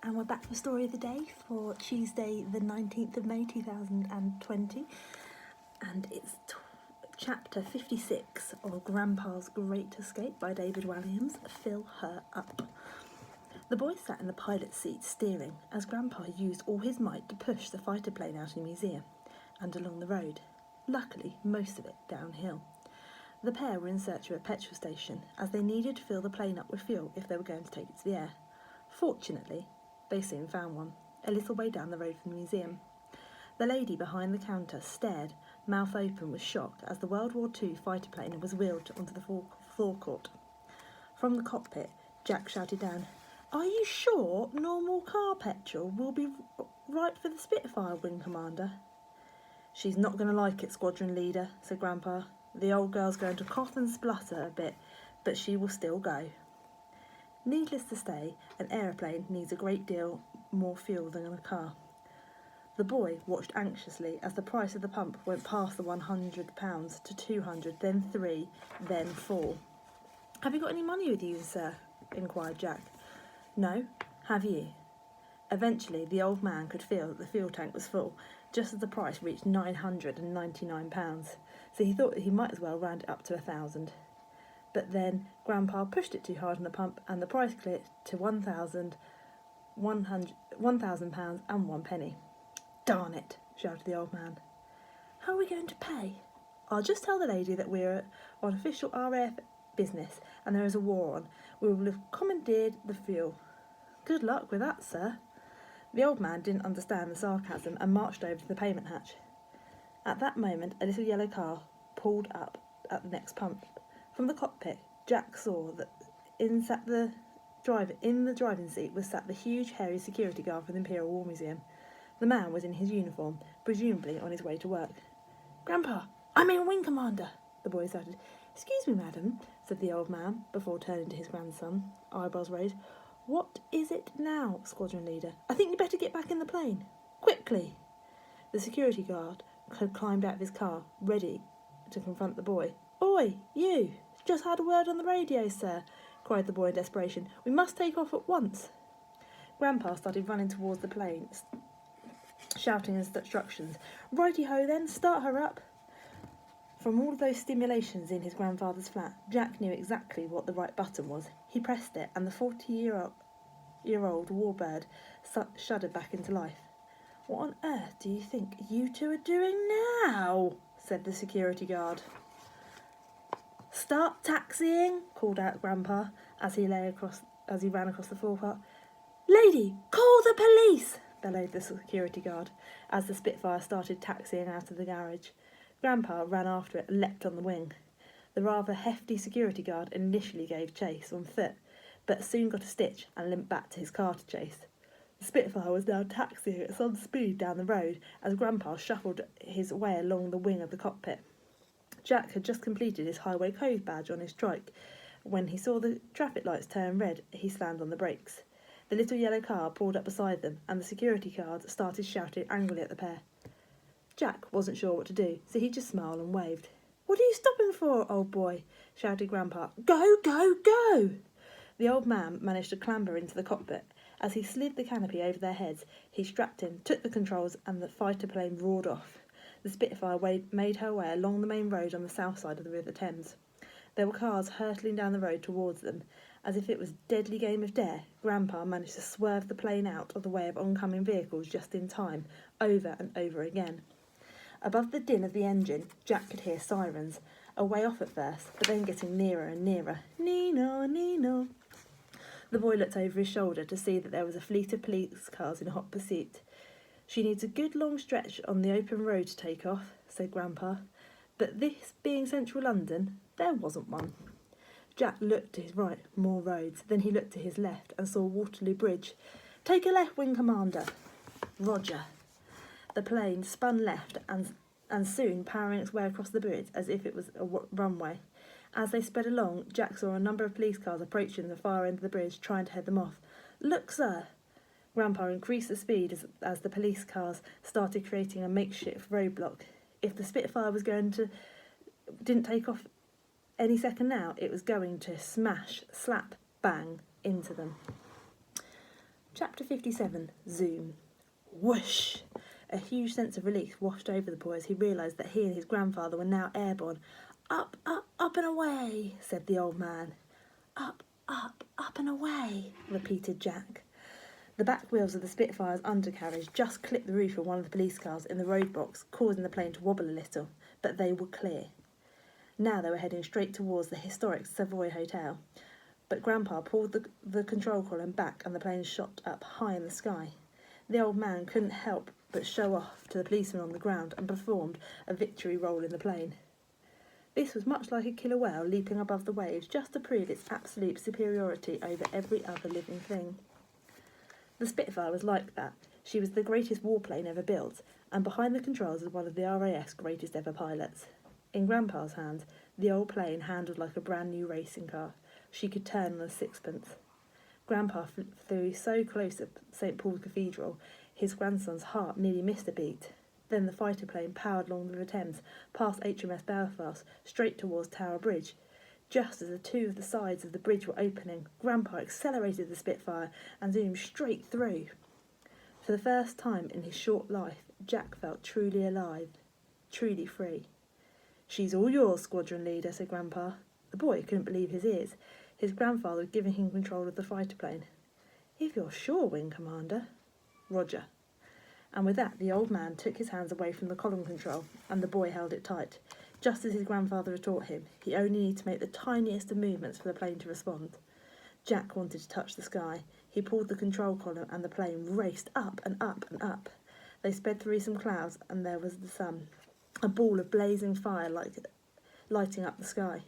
And we're back for Story of the Day for Tuesday the 19th of May 2020, and it's chapter 56 of Grandpa's Great Escape by David Walliams. Fill her up. The boy sat in the pilot's seat steering as Grandpa used all his might to push the fighter plane out of the museum and along the road, luckily most of it downhill. The pair were in search of a petrol station as they needed to fill the plane up with fuel if they were going to take it to the air. Fortunately, they soon found one, a little way down the road from the museum. The lady behind the counter stared, mouth open with shock, as the World War II fighter plane was wheeled onto the forecourt. From the cockpit, Jack shouted down, "Are you sure normal car petrol will be right for the Spitfire, Wing Commander?" "She's not going to like it, Squadron Leader," said Grandpa. "The old girl's going to cough and splutter a bit, but she will still go." Needless to say, an aeroplane needs a great deal more fuel than a car. The boy watched anxiously as the price of the pump went past the £100 to £200, then £3, then £4. "Have you got any money with you, sir?" inquired Jack. "No, have you?" Eventually, the old man could feel that the fuel tank was full, just as the price reached £999, so he thought that he might as well round it up to £1,000. But then Grandpa pushed it too hard on the pump and the price clicked to £1,000 and 1 penny. "Darn it," shouted the old man. "How are we going to pay?" "I'll just tell the lady that we're on official RAF business and there is a war on. We will have commandeered the fuel." "Good luck with that, sir." The old man didn't understand the sarcasm and marched over to the payment hatch. At that moment, a little yellow car pulled up at the next pump. From the cockpit, Jack saw that in the driving seat was sat the huge, hairy security guard from the Imperial War Museum. The man was in his uniform, presumably on his way to work. "Grandpa, I'm in Wing Commander," the boy shouted. "Excuse me, madam," said the old man, before turning to his grandson, eyebrows raised. "What is it now, Squadron Leader? I think you'd better get back in the plane. Quickly!" The security guard had climbed out of his car, ready to confront the boy. "Oi, you! Just had a word on the radio, sir," cried the boy in desperation. "We must take off at once." Grandpa started running towards the plane, shouting instructions. "Righty-ho then, start her up." From all those stimulations in his grandfather's flat, Jack knew exactly what the right button was. He pressed it, and the 40-year-old warbird shuddered back into life. "What on earth do you think you two are doing now?" said the security guard. "Start taxiing," called out Grandpa as he ran across the forecourt. "Lady, call the police!" bellowed the security guard as the Spitfire started taxiing out of the garage. Grandpa ran after it and leapt on the wing. The rather hefty security guard initially gave chase on foot, but soon got a stitch and limped back to his car to chase. The Spitfire was now taxiing at some speed down the road as Grandpa shuffled his way along the wing of the cockpit. Jack had just completed his Highway Code badge on his trike. When he saw the traffic lights turn red, he slammed on the brakes. The little yellow car pulled up beside them, and the security guard started shouting angrily at the pair. Jack wasn't sure what to do, so he just smiled and waved. "What are you stopping for, old boy?" shouted Grandpa. "Go, go, go!" The old man managed to clamber into the cockpit. As he slid the canopy over their heads, he strapped in, took the controls, and the fighter plane roared off. The Spitfire made her way along the main road on the south side of the River Thames. There were cars hurtling down the road towards them. As if it was a deadly game of dare, Grandpa managed to swerve the plane out of the way of oncoming vehicles just in time, over and over again. Above the din of the engine, Jack could hear sirens, a way off at first, but then getting nearer and nearer. "Nino, Nino." The boy looked over his shoulder to see that there was a fleet of police cars in hot pursuit. "She needs a good long stretch on the open road to take off," said Grandpa. But this being central London, there wasn't one. Jack looked to his right, more roads. Then he looked to his left and saw Waterloo Bridge. "Take a left, Wing Commander." "Roger." The plane spun left and soon powering its way across the bridge as if it was a runway. As they sped along, Jack saw a number of police cars approaching the far end of the bridge, trying to head them off. "Look, sir." Grandpa increased the speed as the police cars started creating a makeshift roadblock. If the Spitfire didn't take off any second now, it was going to smash, slap, bang into them. Chapter 57, Zoom. Whoosh! A huge sense of relief washed over the boy as he realised that he and his grandfather were now airborne. Up, up, up and away, said the old man. Up, up, up and away, repeated Jack. The back wheels of the Spitfire's undercarriage just clipped the roof of one of the police cars in the road box, causing the plane to wobble a little, but they were clear. Now they were heading straight towards the historic Savoy Hotel, but Grandpa pulled the control column back and the plane shot up high in the sky. The old man couldn't help but show off to the policeman on the ground and performed a victory roll in the plane. This was much like a killer whale leaping above the waves just to prove its absolute superiority over every other living thing. The Spitfire was like that. She was the greatest warplane ever built, and behind the controls was one of the RAF's greatest ever pilots. In Grandpa's hands, the old plane handled like a brand new racing car. She could turn on a sixpence. Grandpa flew so close at St. Paul's Cathedral, his grandson's heart nearly missed a beat. Then the fighter plane powered along the River Thames, past HMS Belfast, straight towards Tower Bridge. Just as the two of the sides of the bridge were opening, Grandpa accelerated the Spitfire and zoomed straight through. For the first time in his short life, Jack felt truly alive, truly free. "She's all yours, squadron leader," said Grandpa. The boy couldn't believe his ears. His grandfather was giving him control of the fighter plane. "If you're sure, Wing Commander." "Roger." And with that, the old man took his hands away from the column control, and the boy held it tight. Just as his grandfather had taught him, he only needed to make the tiniest of movements for the plane to respond. Jack wanted to touch the sky. He pulled the control column and the plane raced up and up and up. They sped through some clouds and there was the sun, a ball of blazing fire lighting up the sky.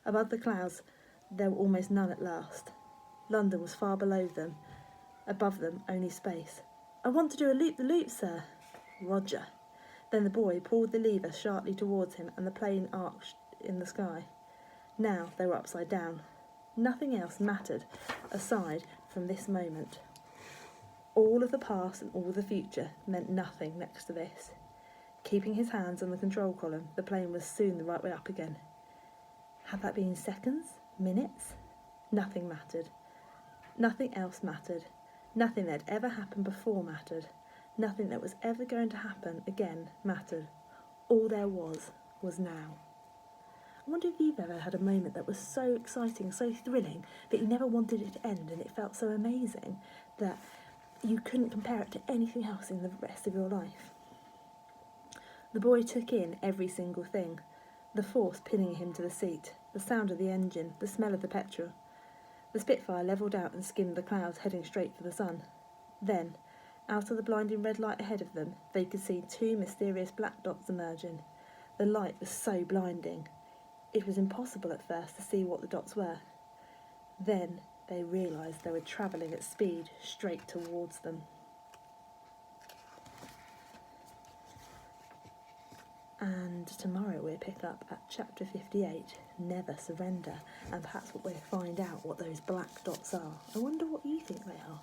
Above the clouds, there were almost none at last. London was far below them. Above them, only space. "I want to do a loop-the-loop, sir." "Roger." Then the boy pulled the lever sharply towards him and the plane arched in the sky. Now they were upside down. Nothing else mattered aside from this moment. All of the past and all the future meant nothing next to this. Keeping his hands on the control column, the plane was soon the right way up again. Had that been seconds? Minutes? Nothing mattered. Nothing else mattered. Nothing that had ever happened before mattered. Nothing that was ever going to happen again mattered. All there was now. I wonder if you've ever had a moment that was so exciting, so thrilling, that you never wanted it to end, and it felt so amazing that you couldn't compare it to anything else in the rest of your life. The boy took in every single thing. The force pinning him to the seat, the sound of the engine, the smell of the petrol. The Spitfire levelled out and skimmed the clouds, heading straight for the sun. Then, out of the blinding red light ahead of them, they could see two mysterious black dots emerging. The light was so blinding. It was impossible at first to see what the dots were. Then they realised they were travelling at speed straight towards them. And tomorrow we'll pick up at chapter 58, Never Surrender, and perhaps we'll find out what those black dots are. I wonder what you think they are.